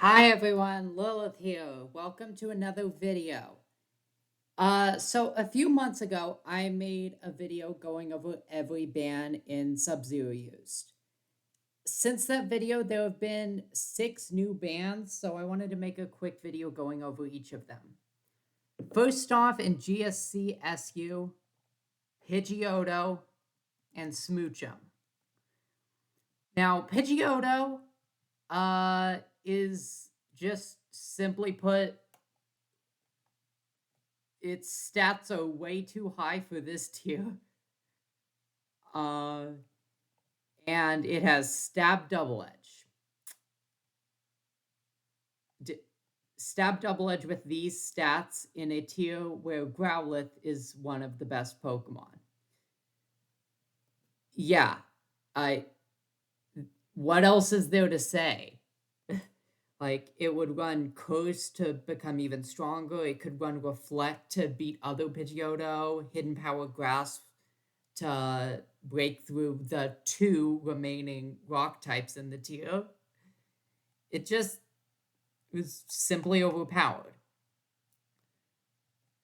Hi everyone, Lilith here. Welcome to another video. So a few months ago, I made a video going over every band in Subzero Used. Since that video, there have been 6 new bands, so I wanted to make a quick video going over each of them. First off, in GSC SU, Pidgeotto, and Smoochum. Now, Pidgeotto is just simply put, its stats are way too high for this tier. Uh, and it has stab double edge. Stab double edge with these stats in a tier where Growlithe is one of the best Pokemon. Yeah, what else is there to say? Like, it would run Curse to become even stronger. It could run Reflect to beat other Pidgeotto. Hidden Power Grasp to break through the 2 remaining rock types in the tier. It just was simply overpowered.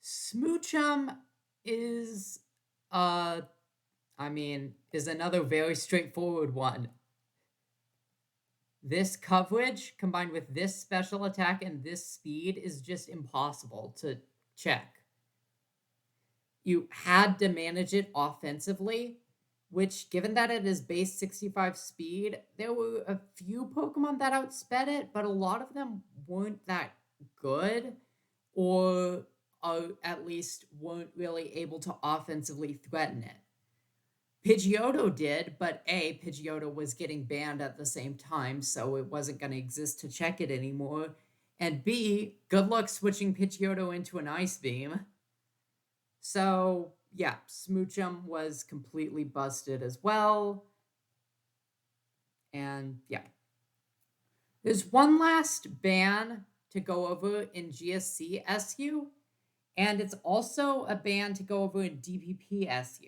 Smoochum is, is another very straightforward one. This coverage combined with this special attack and this speed is just impossible to check. You had to manage it offensively, which, given that it is base 65 speed, there were a few Pokemon that outsped it, but a lot of them weren't that good, or at least weren't really able to offensively threaten it. Pidgeotto did, but A, Pidgeotto was getting banned at the same time, so it wasn't going to exist to check it anymore. And B, good luck switching Pidgeotto into an Ice Beam. So, yeah, Smoochum was completely busted as well. And, yeah. There's one last ban to go over in GSC SU, and it's also a ban to go over in DPP SU.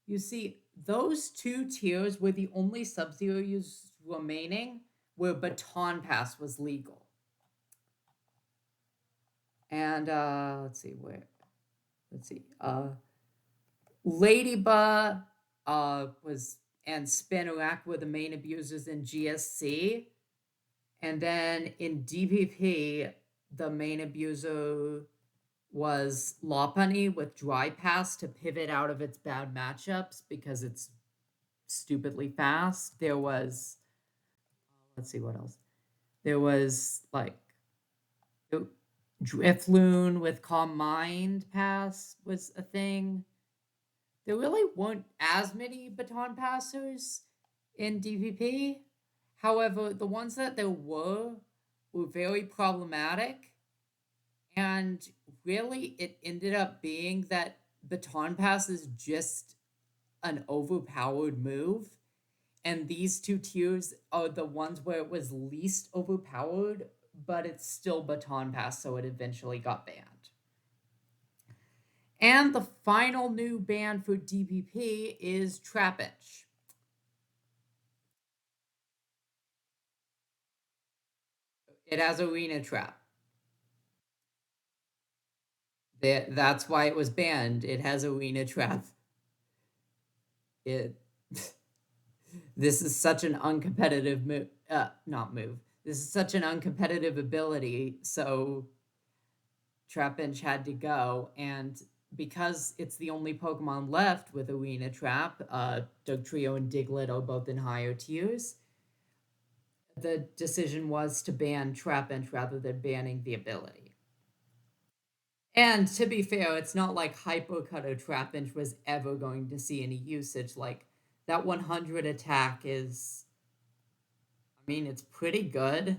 You see, those 2 tiers were the only Subzero Used remaining where Baton Pass was legal. And Ladybug and Spinarak were the main abusers in GSC. And then in DPP, the main abuser was Lopunny with Dry Pass to pivot out of its bad matchups because it's stupidly fast. There was, let's see what else. There was like Drifloon with Calm Mind Pass was a thing. There really weren't as many Baton Passers in DPP. However, the ones that there were very problematic. And really, it ended up being that Baton Pass is just an overpowered move. And these 2 tiers are the ones where it was least overpowered, but it's still Baton Pass, so it eventually got banned. And the final new ban for DPP is Trapinch. It has Arena Trap. That's why it was banned. It has Arena Trap. This is such an uncompetitive move. This is such an uncompetitive ability, so Trapinch had to go, and because it's the only Pokemon left with Arena Trap, Dugtrio and Diglett are both in higher tiers, the decision was to ban Trapinch rather than banning the ability. And to be fair, it's not like Hypercutter Trapinch was ever going to see any usage. Like, that 100 attack is, it's pretty good,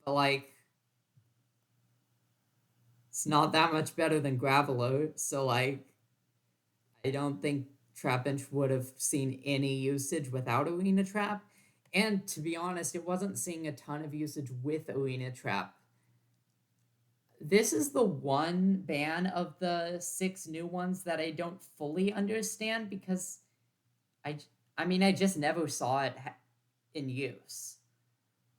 but like, it's not that much better than Graveler, so like, I don't think Trapinch would have seen any usage without Arena Trap. And to be honest, it wasn't seeing a ton of usage with Arena Trap. This is the one ban of the 6 new ones that I don't fully understand because I just never saw it in use.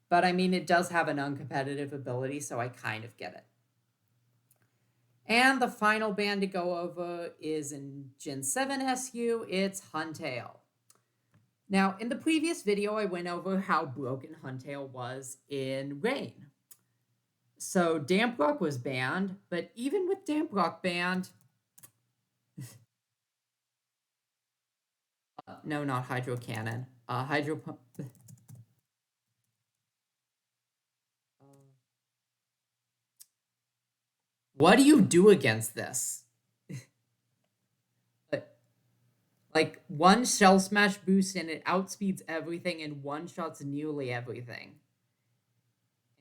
But I mean, it does have an uncompetitive ability, so I kind of get it. And the final band to go over is in Gen 7 SU, it's Huntail. Now, in the previous video, I went over how broken Huntail was in Rain. So Damp Rock was banned, but even with Damp Rock banned, no, not Hydro Cannon, Hydro Pump. What do you do against this? Like one Shell Smash boost and it outspeeds everything and one shots nearly everything.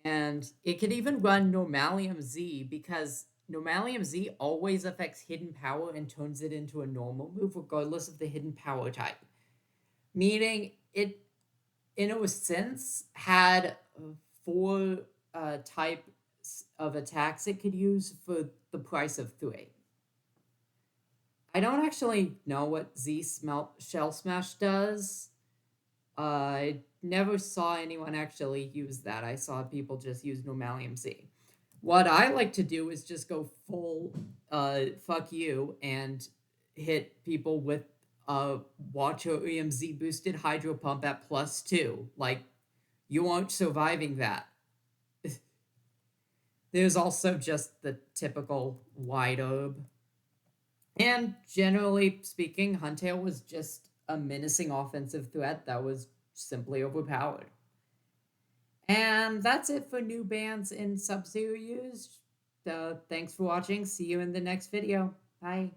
And it can even run Normalium Z because Normalium Z always affects hidden power and turns it into a normal move regardless of the hidden power type. Meaning it, in a sense, had four types of attacks it could use for the price of 3. I don't actually know what Shell Smash does. I never saw anyone actually use that. I saw people just use Normalium Z. What I like to do is just go full fuck you and hit people with Watcher EMZ boosted Hydro Pump at +2. Like, you aren't surviving that. There's also just the typical wide herb. And generally speaking, Huntail was just a menacing offensive threat that was simply overpowered. And that's it for new bans in Subzero Used. Thanks for watching. See you in the next video. Bye.